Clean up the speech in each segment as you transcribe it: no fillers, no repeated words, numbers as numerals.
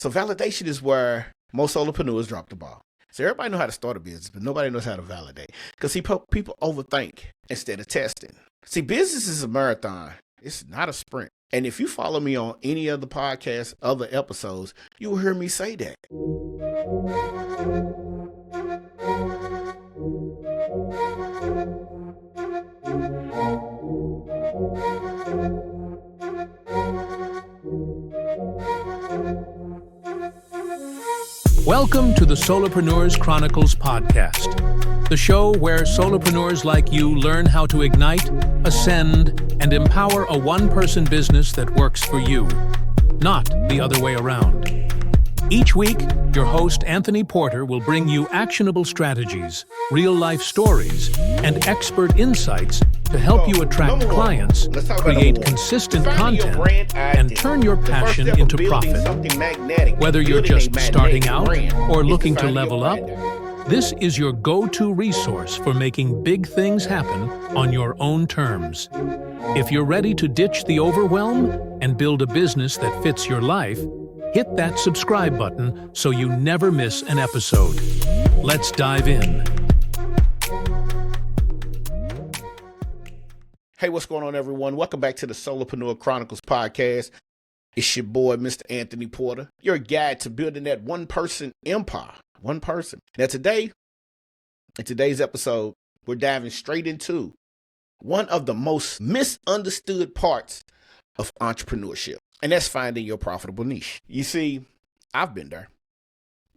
So validation is where most solopreneurs drop the ball. So everybody knows how to start a business, but nobody knows how to validate. Because people overthink instead of testing. See, business is a marathon. It's not a sprint. And if you follow me on any other podcasts, other episodes, you will hear me say that. Welcome to the Solopreneurs Chronicles podcast, the show where solopreneurs like you learn how to ignite, ascend, and empower a one-person business that works for you, not the other way around. Each week, your host Anthony Porter will bring you actionable strategies, real-life stories, and expert insights to help you attract clients, create consistent content, and turn your passion into profit. Whether you're just starting out or looking to level up, this is your go-to resource for making big things happen on your own terms. If you're ready to ditch the overwhelm and build a business that fits your life, hit that subscribe button so you never miss an episode. Let's dive in. Hey, what's going on, everyone? Welcome back to the Solopreneur Chronicles podcast. It's your boy, Mr. Anthony Porter, your guide to building that one-person empire. One person. Now today, in today's episode, we're diving straight into one of the most misunderstood parts of entrepreneurship, and that's finding your profitable niche. You see, I've been there.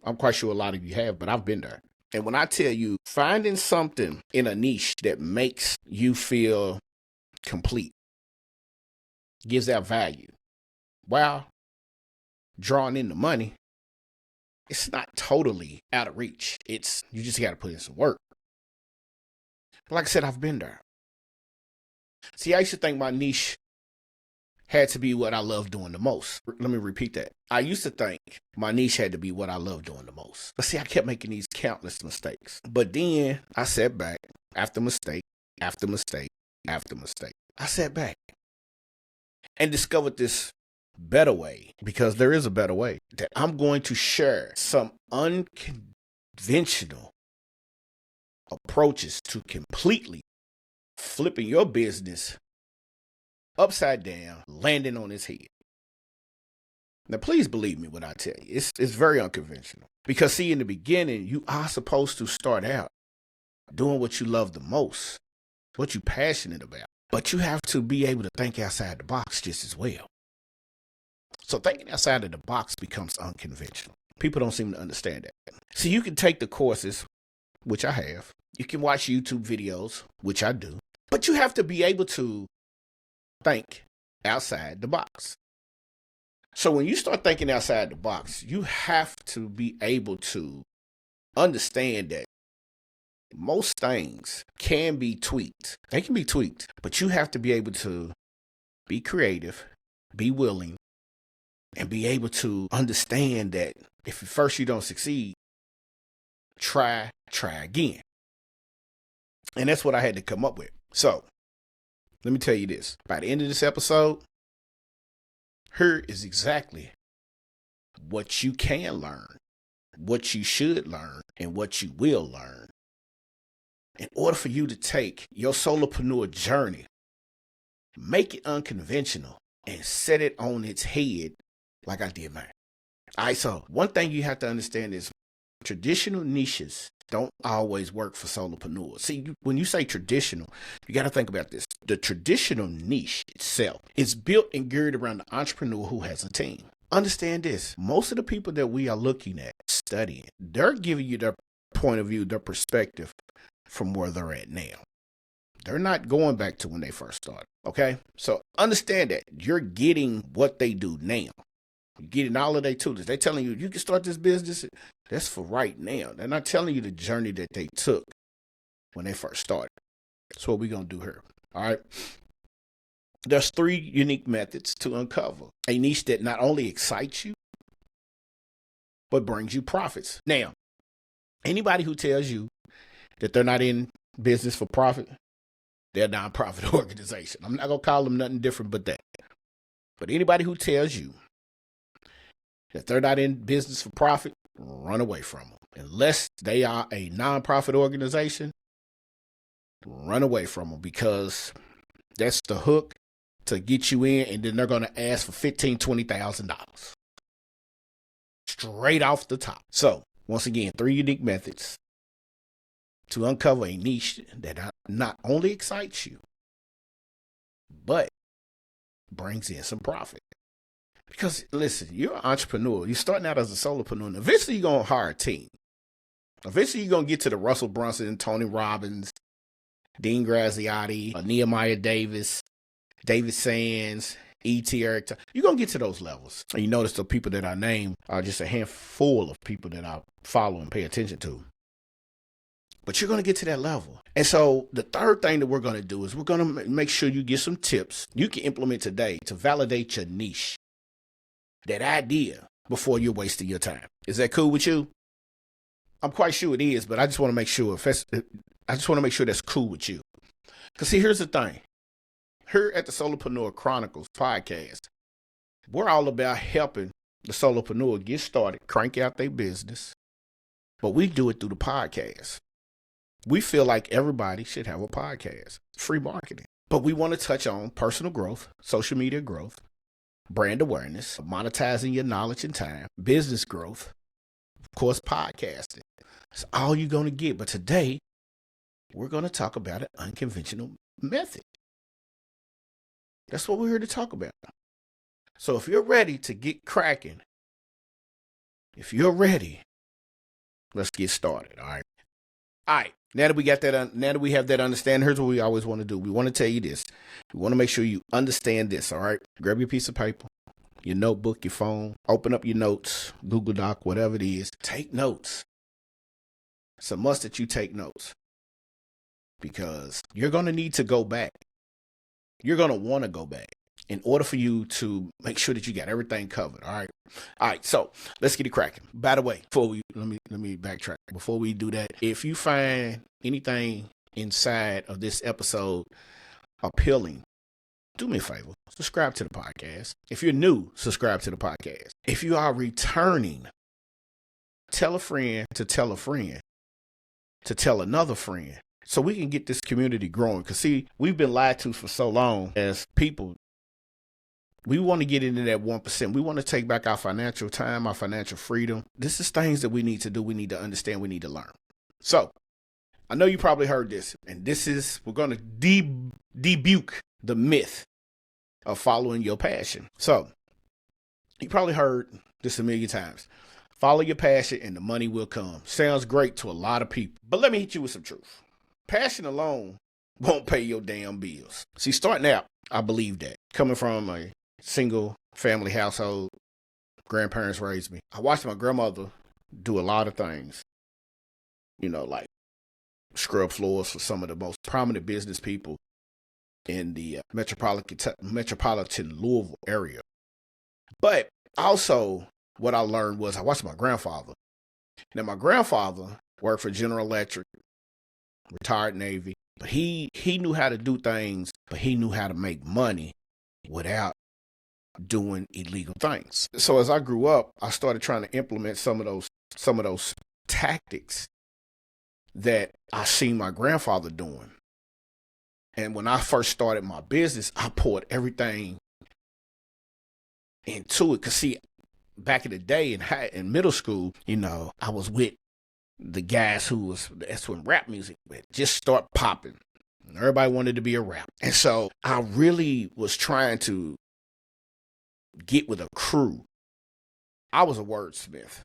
I'm quite sure a lot of you have, but I've been there. And when I tell you, finding something in a niche that makes you feel complete, gives out value, while drawing in the money, it's not totally out of reach. You just got to put in some work. Like I said, I've been there. See, I used to think my niche had to be what I love doing the most. Let me repeat that. I used to think my niche had to be what I love doing the most. But see, I kept making these countless mistakes. But then I sat back after mistake, after mistake, after mistake. I sat back and discovered this better way, because there is a better way, that I'm going to share some unconventional approaches to completely flipping your business upside down, landing on its head. Now, please believe me when I tell you, it's very unconventional. Because see, in the beginning, you are supposed to start out doing what you love the most, what you're passionate about. But you have to be able to think outside the box just as well. So thinking outside of the box becomes unconventional. People don't seem to understand that. So you can take the courses, which I have. You can watch YouTube videos, which I do. But you have to be able to think outside the box. So when you start thinking outside the box, you have to be able to understand that most things can be tweaked. They can be tweaked, but you have to be able to be creative, be willing, and be able to understand that if at first you don't succeed, try again. And that's what I had to come up with. So let me tell you this. By the end of this episode, here is exactly what you can learn, what you should learn, and what you will learn in order for you to take your solopreneur journey, make it unconventional, and set it on its head like I did mine. All right, so one thing you have to understand is traditional niches don't always work for solopreneurs. See, when you say traditional, you got to think about this. The traditional niche itself is built and geared around the entrepreneur who has a team. Understand this. Most of the people that we are looking at, studying, they're giving you their point of view, their perspective from where they're at now. They're not going back to when they first started, okay? So understand that you're getting what they do now. You're getting all of their tools. They're telling you can start this business. That's for right now. They're not telling you the journey that they took when they first started. That's what we're going to do here, all right? There's 3 unique methods to uncover a niche that not only excites you, but brings you profits. Now, anybody who tells you that they're not in business for profit, they're a nonprofit organization. I'm not going to call them nothing different but that. But anybody who tells you If they're not in business for profit, run away from them. Unless they are a nonprofit organization, run away from them, because that's the hook to get you in, and then they're going to ask for $15,000, $20,000 straight off the top. So, once again, 3 unique methods to uncover a niche that not only excites you, but brings in some profit. Because, listen, you're an entrepreneur. You're starting out as a solopreneur. And eventually, you're going to hire a team. Eventually, you're going to get to the Russell Brunson, Tony Robbins, Dean Graziosi, Nehemiah Davis, David Sands, E.T. Eric. You're going to get to those levels. And you notice the people that I name are just a handful of people that I follow and pay attention to. But you're going to get to that level. And so the third thing that we're going to do is we're going to make sure you get some tips you can implement today to validate your niche, that idea, before you're wasting your time. Is that cool with you? I'm quite sure it is, but I just want to make sure that's cool with you. Because see, here's the thing. Here at the Solopreneur Chronicles podcast, we're all about helping the solopreneur get started, crank out their business, but we do it through the podcast. We feel like everybody should have a podcast, free marketing. But we want to touch on personal growth, social media growth, brand awareness, monetizing your knowledge and time, business growth, of course, podcasting. That's all you're going to get. But today, we're going to talk about an unconventional method. That's what we're here to talk about. So if you're ready to get cracking, if you're ready, let's get started. All right. All right. Now that we got that, now that we have that understanding, here's what we always want to do. We want to tell you this. We want to make sure you understand this. All right. Grab your piece of paper, your notebook, your phone, open up your notes, Google Doc, whatever it is. Take notes. It's a must that you take notes, because you're going to need to go back. You're going to want to go back in order for you to make sure that you got everything covered. All right. All right. So let's get it cracking. By the way, let me backtrack. Before we do that, if you find anything inside of this episode appealing, do me a favor. Subscribe to the podcast. If you're new, subscribe to the podcast. If you are returning, tell a friend to tell a friend to tell another friend, so we can get this community growing. Because, see, we've been lied to for so long as people. We want to get into that 1%. We want to take back our financial time, our financial freedom. This is things that we need to do. We need to understand. We need to learn. So, I know you probably heard this. And we're going to debunk the myth of following your passion. So, you probably heard this a million times. Follow your passion and the money will come. Sounds great to a lot of people. But let me hit you with some truth. Passion alone won't pay your damn bills. See, starting out, I believe that. Coming from a single family household, grandparents raised me. I watched my grandmother do a lot of things. You know, like scrub floors for some of the most prominent business people in the metropolitan Louisville area. But also, what I learned was I watched my grandfather. Now, my grandfather worked for General Electric, retired Navy, but he knew how to do things, but he knew how to make money without doing illegal things. So as I grew up, I started trying to implement some of those tactics that I seen my grandfather doing. And when I first started my business, I poured everything into it. Because, see, back in the day in middle school, you know, I was with the guys that's when rap music would just start popping. Everybody wanted to be a rapper. And so I really was trying to get with a crew. I was a wordsmith.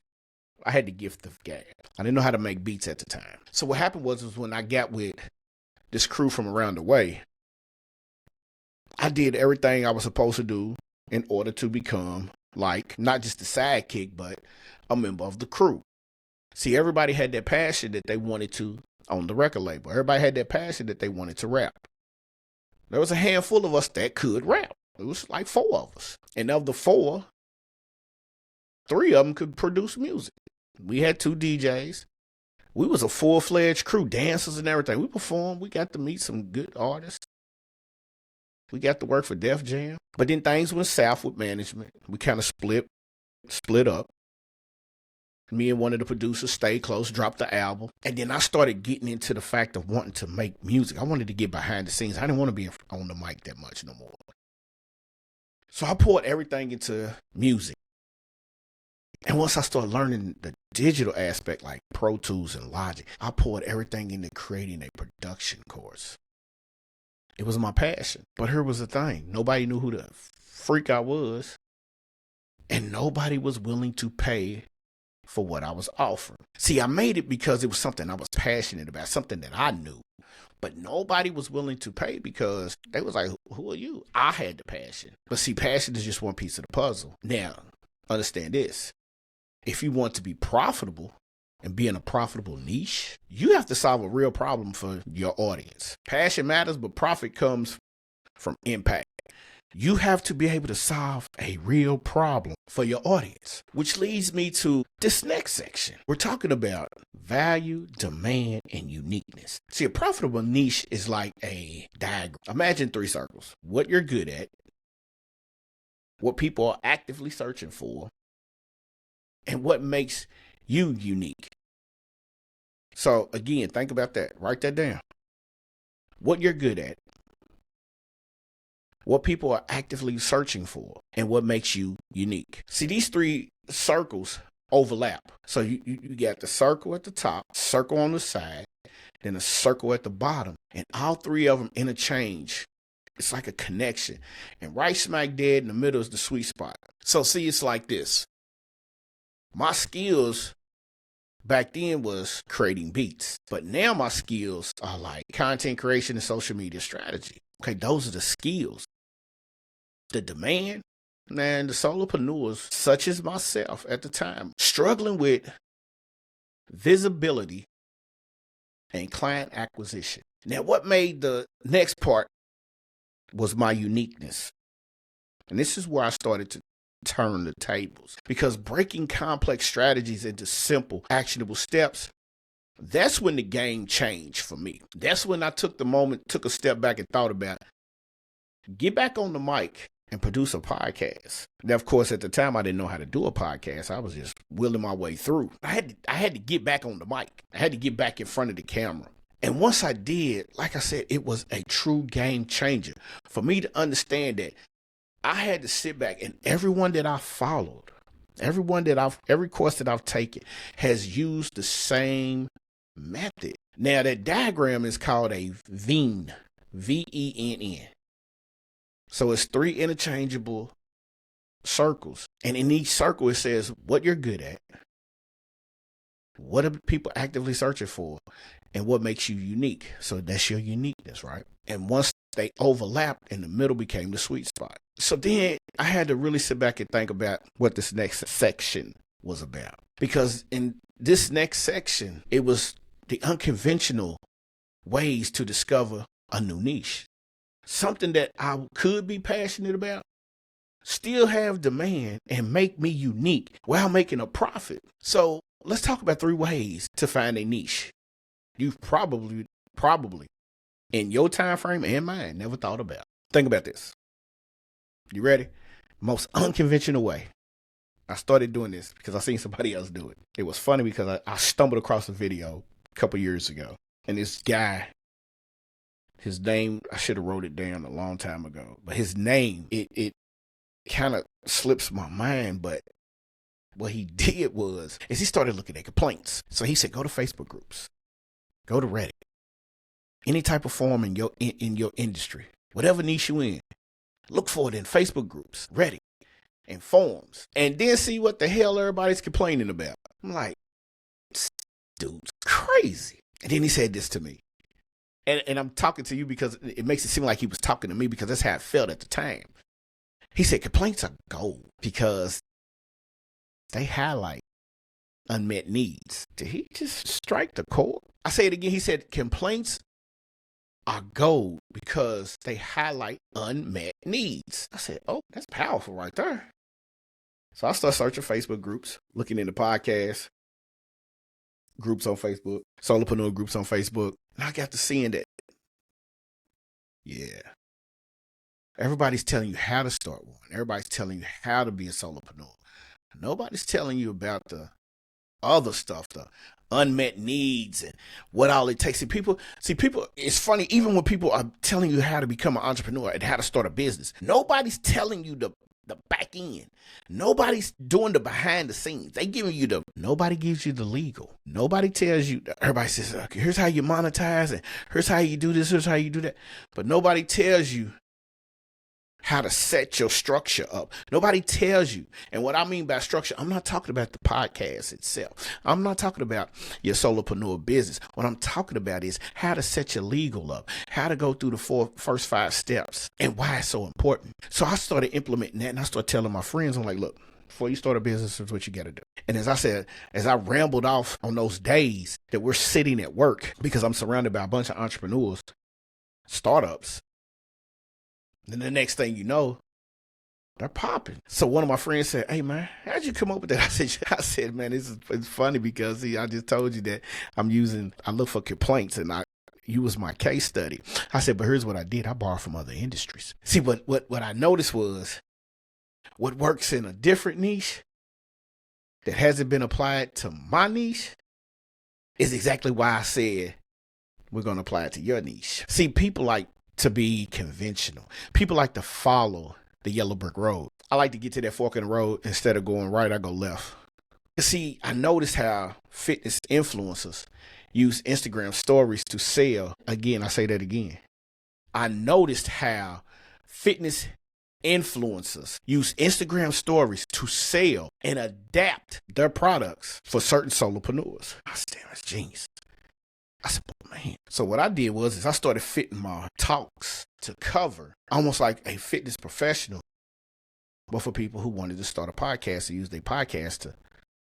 I had the gift of gab. I didn't know how to make beats at the time. So what happened was when I got with this crew from around the way, I did everything I was supposed to do in order to become like not just a sidekick, but a member of the crew. See, everybody had that passion that they wanted to own the record label. Everybody had that passion that they wanted to rap. There was a handful of us that could rap. It was like 4 of us. And of the 4, 3 of them could produce music. We had 2 DJs. We was a full-fledged crew, dancers and everything. We performed. We got to meet some good artists. We got to work for Def Jam. But then things went south with management. We kind of split. split up. Me and one of the producers stayed close, dropped the album. And then I started getting into the fact of wanting to make music. I wanted to get behind the scenes. I didn't want to be on the mic that much no more. So I poured everything into music. And once I started learning the digital aspect, like Pro Tools and Logic, I poured everything into creating a production course. It was my passion. But here was the thing. Nobody knew who the freak I was. And nobody was willing to pay for what I was offering. See, I made it because it was something I was passionate about, something that I knew. But nobody was willing to pay because they was like, who are you? I had the passion. But see, passion is just one piece of the puzzle. Now, understand this. If you want to be profitable and be in a profitable niche, you have to solve a real problem for your audience. Passion matters, but profit comes from impact. You have to be able to solve a real problem for your audience, which leads me to this next section. We're talking about value, demand, and uniqueness. See, a profitable niche is like a diagram. Imagine 3 circles. What you're good at, what people are actively searching for, and what makes you unique. So again, think about that. Write that down. What you're good at, what people are actively searching for, and what makes you unique. See, these 3 circles overlap. So you got the circle at the top, circle on the side, then a circle at the bottom, and all 3 of them interchange. It's like a connection. And right smack dead in the middle is the sweet spot. So see, it's like this. My skills back then was creating beats, but now my skills are like content creation and social media strategy. Okay, those are the skills. The demand, man, the solopreneurs, such as myself at the time, struggling with visibility and client acquisition. Now, what made the next part was my uniqueness. And this is where I started to turn the tables, because breaking complex strategies into simple, actionable steps, that's when the game changed for me. That's when I took a step back and thought about, get back on the mic and produce a podcast. Now, of course, at the time, I didn't know how to do a podcast. I was just willing my way through. I had to get back on the mic. I had to get back in front of the camera. And once I did, like I said, it was a true game changer for me to understand that I had to sit back, and everyone that I followed, every course that I've taken has used the same method. Now, that diagram is called a VENN, VENN. So it's 3 interchangeable circles. And in each circle, it says what you're good at, what are people actively searching for, and what makes you unique. So that's your uniqueness, right? And once they overlapped, in the middle became the sweet spot. So then I had to really sit back and think about what this next section was about. Because in this next section, it was the unconventional ways to discover a new niche. Something that I could be passionate about, still have demand, and make me unique while making a profit. So let's talk about 3 ways to find a niche you've probably in your time frame and mine never thought about. Think about this. You ready? Most unconventional way. I started doing this because I seen somebody else do it. It was funny because I stumbled across a video a couple years ago, and this guy, his name, I should have wrote it down a long time ago, but his name, it kind of slips my mind. But what he did is he started looking at complaints. So he said, go to Facebook groups, go to Reddit, any type of forum in your industry, whatever niche you in, look for it in Facebook groups, Reddit, and forums, and then see what the hell everybody's complaining about. I'm like, this dude's crazy. And then he said this to me. And I'm talking to you because it makes it seem like he was talking to me, because that's how it felt at the time. He said complaints are gold because they highlight unmet needs. Did he just strike the chord? I say it again. He said complaints are gold because they highlight unmet needs. I said, oh, that's powerful right there. So I started searching Facebook groups, looking into podcasts, groups on Facebook, solopreneur groups on Facebook. And I got to seeing that, yeah, everybody's telling you how to start one. Everybody's telling you how to be a solopreneur. Nobody's telling you about the other stuff, the unmet needs and what all it takes. See, people, it's funny, even when people are telling you how to become an entrepreneur and how to start a business, nobody's telling you the back end. Nobody's doing the behind the scenes. Nobody gives you the legal. Nobody tells you, everybody says, okay, here's how you monetize and here's how you do this, here's how you do that. But nobody tells you how to set your structure up. Nobody tells you. And what I mean by structure, I'm not talking about the podcast itself. I'm not talking about your solopreneur business. What I'm talking about is how to set your legal up, how to go through the first 5 steps and why it's so important. So I started implementing that, and I started telling my friends, I'm like, look, before you start a business, this is what you got to do. And as I said, as I rambled off on those days that we're sitting at work, because I'm surrounded by a bunch of entrepreneurs, startups, then the next thing you know, they're popping. So one of my friends said, hey, man, how'd you come up with that? I said, man, it's funny because I just told you that I look for complaints and you was my case study. I said, but here's what I did. I borrowed from other industries. See, what I noticed was what works in a different niche that hasn't been applied to my niche is exactly why I said we're going to apply it to your niche. See, people like to be conventional. People like to follow the yellow brick road. I like to get to that fork in the road. Instead of going right, I go left. See, I noticed how fitness influencers use Instagram stories to sell. Again, I say that again. I noticed how fitness influencers use Instagram stories to sell and adapt their products for certain solopreneurs. I said, damn, that's genius. I said, man. So what I did was I started fitting my talks to cover almost like a fitness professional, but for people who wanted to start a podcast and use their podcast to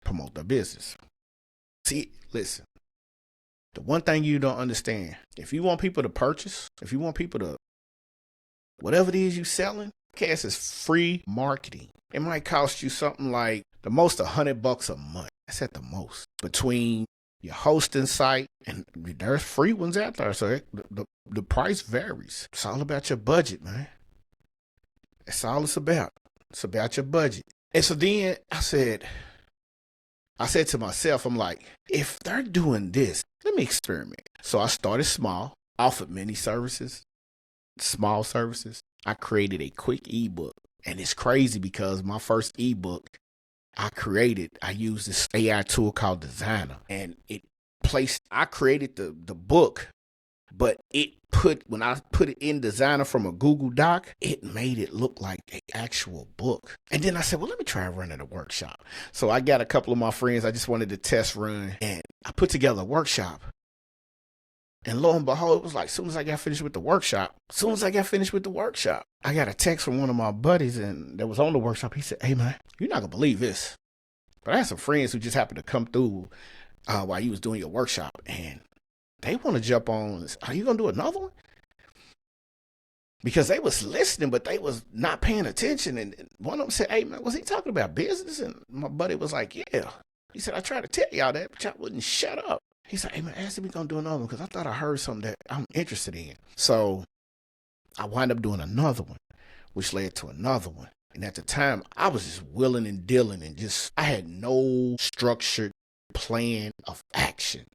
promote their business. See, listen, the one thing you don't understand, if you want people to purchase, if you want people to, whatever it is you're selling, podcast is free marketing. It might cost you something like the most $100 a month. That's at the most. Between your hosting site, and there's free ones out there, so the price varies. It's all about your budget, man. That's all it's about. It's about your budget. And so then I said to myself, I'm like, if they're doing this, let me experiment. So I started small, offered many services, small services. I created a quick ebook, and it's crazy because my first ebook I used this AI tool called Designer, and I created the book, but when I put it in Designer from a Google Doc, it made it look like an actual book. And then I said, well, let me try running a workshop. So I got a couple of my friends, I just wanted to test run, and I put together a workshop. And lo and behold, it was like, as soon as I got finished with the workshop, I got a text from one of my buddies that was on the workshop. He said, hey, man, you're not going to believe this, but I had some friends who just happened to come through while you was doing your workshop, and they want to jump on. Are you going to do another one? Because they was listening, but they was not paying attention. And one of them said, hey, man, was he talking about business? And my buddy was like, yeah. He said, I tried to tell y'all that, but y'all wouldn't shut up. He said, hey, man, ask if we going to do another one, because I thought I heard something that I'm interested in. So I wind up doing another one, which led to another one. And at the time, I was just willing and dealing, and I had no structured plan of action.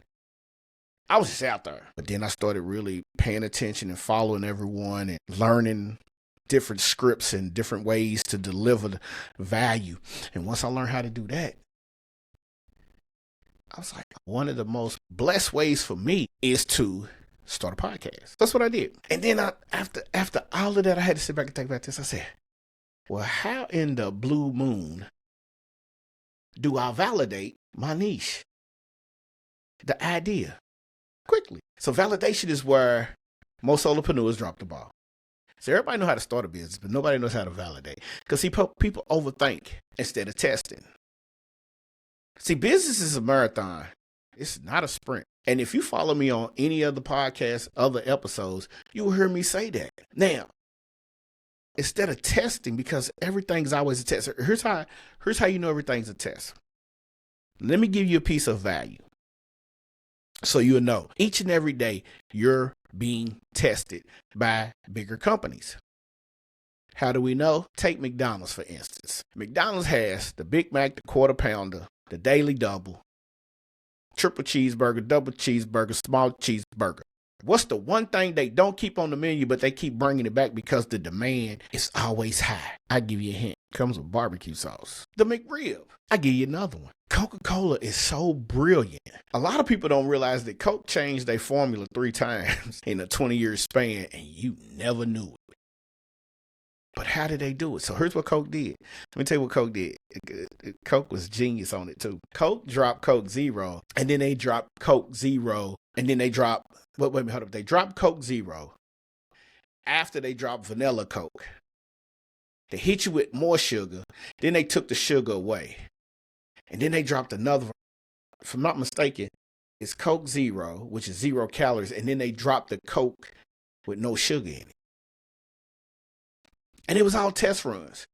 I was just out there. But then I started really paying attention and following everyone and learning different scripts and different ways to deliver the value. And once I learned how to do that, I was like, one of the most blessed ways for me is to start a podcast. That's what I did. And then after all of that, I had to sit back and think about this. I said, well, how in the blue moon do I validate my niche? The idea. Quickly. So validation is where most solopreneurs drop the ball. So everybody knows how to start a business, but nobody knows how to validate. Because people overthink instead of testing. See, business is a marathon. It's not a sprint. And if you follow me on any other podcast, other episodes, you will hear me say that. Now, instead of testing, because everything's always a test. Here's how you know everything's a test. Let me give you a piece of value. So you'll know each and every day you're being tested by bigger companies. How do we know? Take McDonald's, for instance. McDonald's has the Big Mac, the Quarter Pounder, the Daily Double, triple cheeseburger, double cheeseburger, small cheeseburger. What's the one thing they don't keep on the menu, but they keep bringing it back because the demand is always high? I give you a hint. Comes with barbecue sauce. The McRib. I give you another one. Coca-Cola is so brilliant. A lot of people don't realize that Coke changed their formula 3 times in a 20-year span, and you never knew it. But how did they do it? So here's what Coke did. Let me tell you what Coke did. Coke was genius on it too. Coke dropped Coke Zero, and then they dropped Coke Zero, and then they dropped, wait, hold up. They dropped Coke Zero after they dropped Vanilla Coke. They hit you with more sugar. Then they took the sugar away. And then they dropped another, if I'm not mistaken, it's Coke Zero, which is 0 calories. And then they dropped the Coke with no sugar in it. And it was all test runs.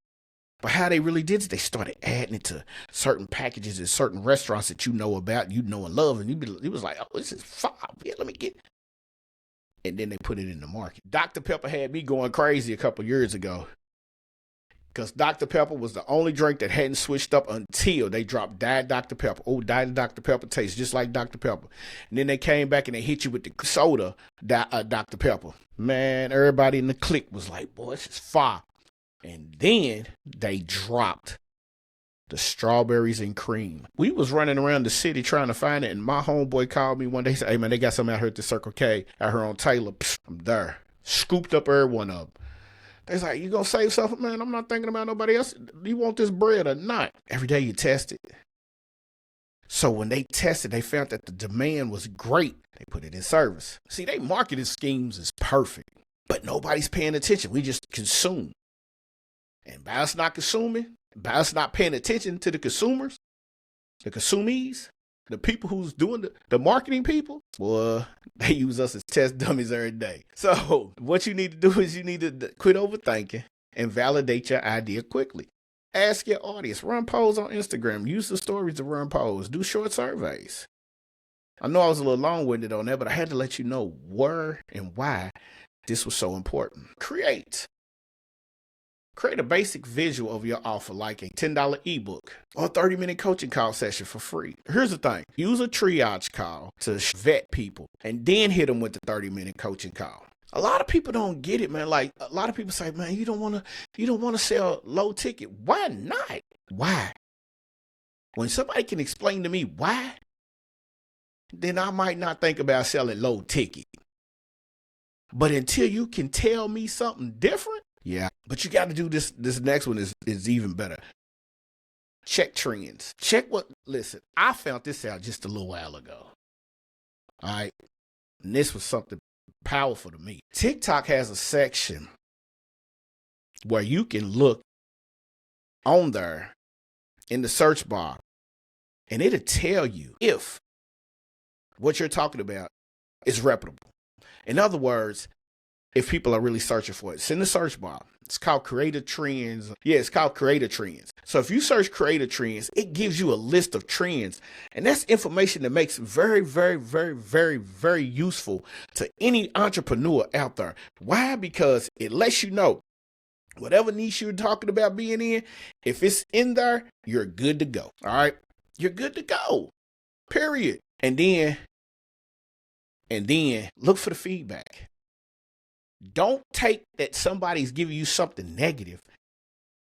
But how they really did it, they started adding it to certain packages at certain restaurants that you know about, you know and love. And it was like, oh, this is fire. Yeah, let me get it. And then they put it in the market. Dr. Pepper had me going crazy a couple years ago. Because Dr. Pepper was the only drink that hadn't switched up until they dropped Diet Dr. Pepper. Oh, Diet Dr. Pepper tastes just like Dr. Pepper. And then they came back and they hit you with the soda, Dr. Pepper. Man, everybody in the clique was like, boy, this is fire. And then they dropped the strawberries and cream. We was running around the city trying to find it, and my homeboy called me one day. He said, hey, man, they got something out here at the Circle K, out here on Taylor. Psh, I'm there. Scooped up every one of them. They was like, you gonna save something? Man, I'm not thinking about nobody else. Do you want this bread or not? Every day you test it. So when they tested, they found that the demand was great. They put it in service. See, they marketing schemes is perfect, but nobody's paying attention. We just consume. And by us not consuming, by us not paying attention to the consumers, the consumees, the people who's doing the marketing people, well, they use us as test dummies every day. So what you need to do is you need to quit overthinking and validate your idea quickly. Ask your audience, run polls on Instagram, use the stories to run polls, do short surveys. I know I was a little long-winded on that, but I had to let you know where and why this was so important. Create a basic visual of your offer, like a $10 ebook or a 30-minute coaching call session for free. Here's the thing. Use a triage call to vet people and then hit them with the 30-minute coaching call. A lot of people don't get it, man. Like, a lot of people say, man, you don't want to sell low ticket. Why not? Why? When somebody can explain to me why, then I might not think about selling low ticket. But until you can tell me something different, yeah, but you got to do this. This next one is even better. Check trends. Listen, I found this out just a little while ago. All right. And this was something powerful to me. TikTok has a section where you can look on there in the search bar, and it'll tell you if what you're talking about is reputable. In other words, if people are really searching for it. It's in the search bar. It's called Creator Trends. Yeah, it's called Creator Trends. So if you search Creator Trends, it gives you a list of trends. And that's information that makes very, very, very, very, very useful to any entrepreneur out there. Why? Because it lets you know whatever niche you're talking about being in, if it's in there, you're good to go. All right? You're good to go. Period. And then look for the feedback. Don't take that somebody's giving you something negative.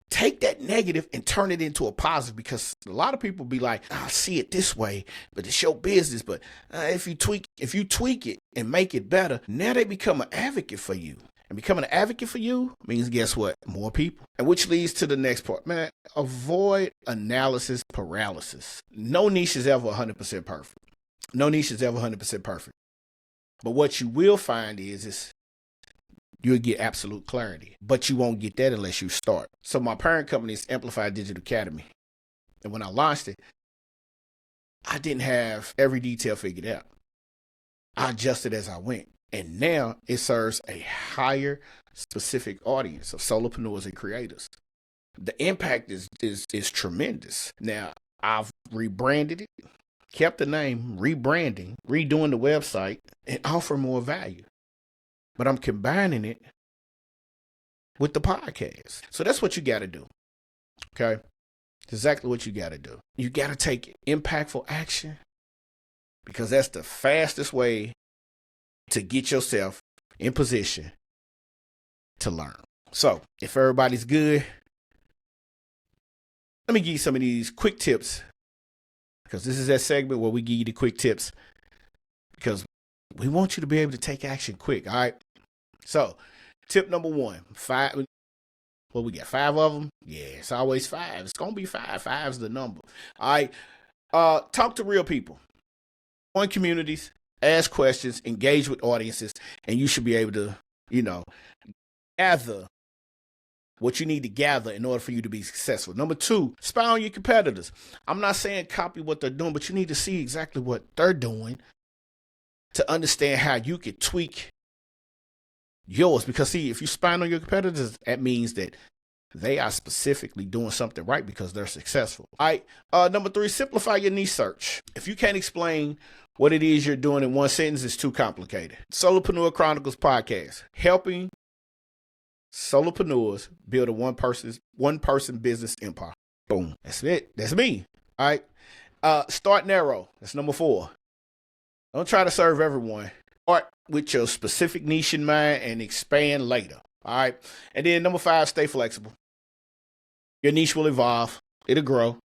Take that negative and turn it into a positive, because a lot of people be like, I see it this way, but it's your business. But if you tweak it and make it better, now they become an advocate for you. And becoming an advocate for you means, guess what? More people. And which leads to the next part. Man, avoid analysis paralysis. No niche is ever 100% perfect. No niche is ever 100% perfect. But what you will find is you'll get absolute clarity, but you won't get that unless you start. So my parent company is Amplified Digital Academy. And when I launched it, I didn't have every detail figured out. I adjusted as I went. And now it serves a higher specific audience of solopreneurs and creators. The impact is tremendous. Now, I've rebranded it, kept the name, rebranding, redoing the website, and offer more value. But I'm combining it with the podcast. So that's what you got to do. Okay? Exactly what you got to do. You got to take impactful action because that's the fastest way to get yourself in position to learn. So if everybody's good, let me give you some of these quick tips because this is that segment where we give you the quick tips because we want you to be able to take action quick. All right. So tip number 1, 5. Well, we got 5 of them. Yeah, it's always 5. It's going to be 5. 5's the number. All right. Talk to real people. Join communities, ask questions, engage with audiences, and you should be able to, gather what you need to gather in order for you to be successful. Number 2, spy on your competitors. I'm not saying copy what they're doing, but you need to see exactly what they're doing to understand how you could tweak yours. Because see, if you spy on your competitors, that means that they are specifically doing something right because they're successful. All right. Number 3, simplify your niche search. If you can't explain what it is you're doing in one sentence, it's too complicated. Solopreneur Chronicles podcast, helping solopreneurs build a one person business empire. Boom. That's it. That's me. All right. Start narrow. That's number 4. Don't try to serve everyone. Start with your specific niche in mind and expand later. All right. And then number 5, stay flexible. Your niche will evolve. It'll grow.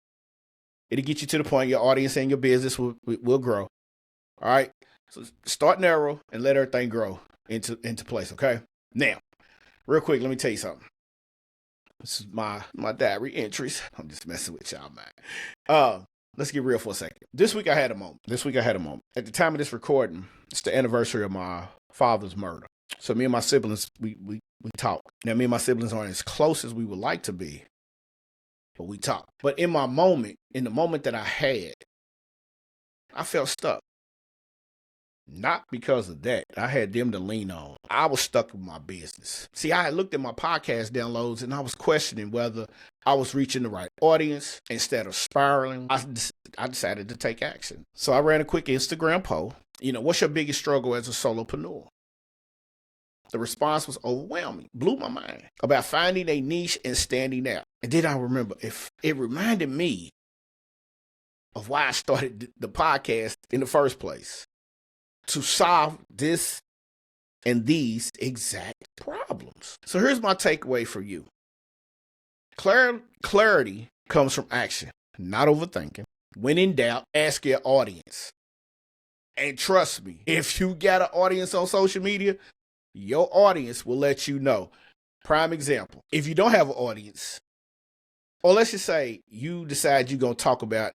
It'll get you to the point your audience and your business will grow. All right. So start narrow and let everything grow into place. Okay. Now, real quick, let me tell you something. This is my diary entries. I'm just messing with y'all, man. Let's get real for a second. This week I had a moment. At the time of this recording, it's the anniversary of my father's murder. So me and my siblings, we talk. Now, me and my siblings aren't as close as we would like to be, but we talk. But in the moment that I had, I felt stuck. Not because of that. I had them to lean on. I was stuck with my business. See, I had looked at my podcast downloads and I was questioning whether I was reaching the right audience. Instead of spiraling, I decided to take action. So I ran a quick Instagram poll. What's your biggest struggle as a solopreneur? The response was overwhelming. Blew my mind. About finding a niche and standing out. And then I remember, if it reminded me of why I started the podcast in the first place. To solve this and these exact problems. So here's my takeaway for you. Clarity comes from action, not overthinking. When in doubt, ask your audience. And trust me, if you got an audience on social media, your audience will let you know. Prime example, if you don't have an audience, or let's just say you decide you're going to talk about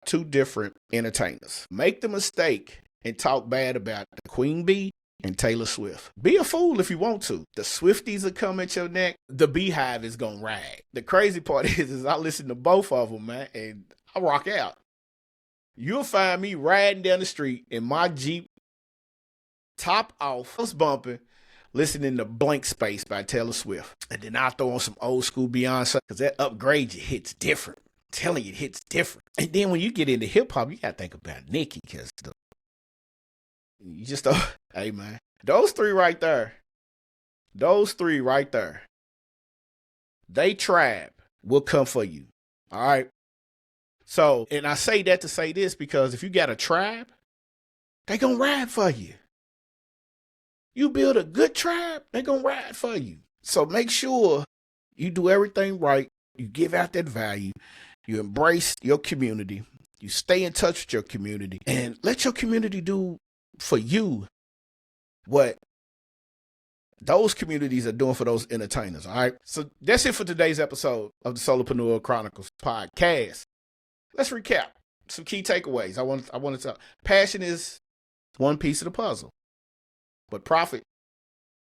2 different entertainers. Make the mistake and talk bad about the Queen Bee and Taylor Swift. Be a fool if you want to. The Swifties will come at your neck. The Beehive is going to rag. The crazy part is I listen to both of them, man, and I rock out. You'll find me riding down the street in my Jeep, top off, bumping, listening to Blank Space by Taylor Swift. And then I'll throw on some old school Beyonce, because that upgrade you hits different. I'm telling you, it hits different. And then when you get into hip hop, you got to think about Nicki, because you just don't, hey man, those three right there, they tribe will come for you. All right. So, and I say that to say this because if you got a tribe, they gonna ride for you. You build a good tribe, they gonna ride for you. So make sure you do everything right. You give out that value. You embrace your community. You stay in touch with your community and let your community do for you what those communities are doing for those entertainers. All right. So that's it for today's episode of the Solopreneur Chronicles podcast. Let's recap some key takeaways. I want to talk. Passion is one piece of the puzzle, but profit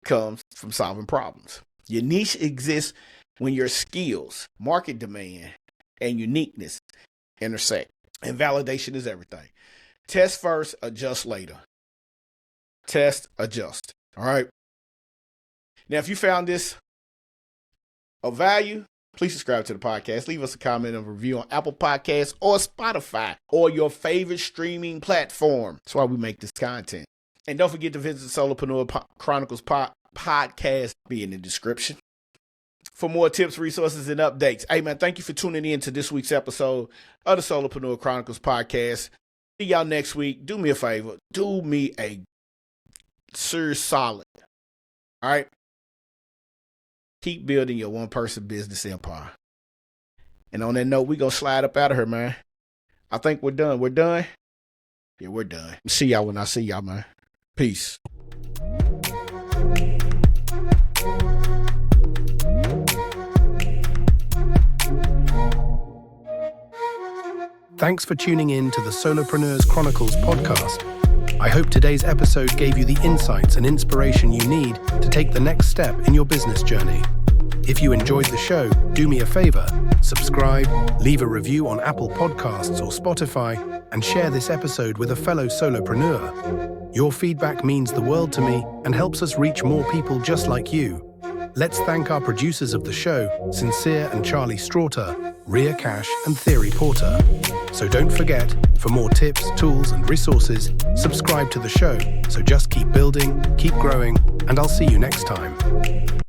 comes from solving problems. Your niche exists when your skills, market demand, and uniqueness intersect. And validation is everything. Test first, adjust later. Test, adjust. All right. Now, if you found this of value, please subscribe to the podcast. Leave us a comment and review on Apple Podcasts or Spotify or your favorite streaming platform. That's why we make this content. And don't forget to visit Solopreneur Chronicles podcast. Be in the description. for more tips, resources, and updates. Hey, man, thank you for tuning in to this week's episode of the Solopreneur Chronicles podcast. See y'all next week. Do me a favor. Do me a serious solid. All right? Keep building your one-person business empire. And on that note, we going to slide up out of here, man. I think we're done. We're done? Yeah, we're done. See y'all when I see y'all, man. Peace. Thanks for tuning in to the Solopreneurs Chronicles podcast. I hope today's episode gave you the insights and inspiration you need to take the next step in your business journey. If you enjoyed the show, do me a favor, subscribe, leave a review on Apple Podcasts or Spotify, and share this episode with a fellow solopreneur. Your feedback means the world to me and helps us reach more people just like you. Let's thank our producers of the show, Sincere and Charlie Straughter, Rhea Cash and Theory Porter. So don't forget, for more tips, tools, and resources, subscribe to the show. So just keep building, keep growing, and I'll see you next time.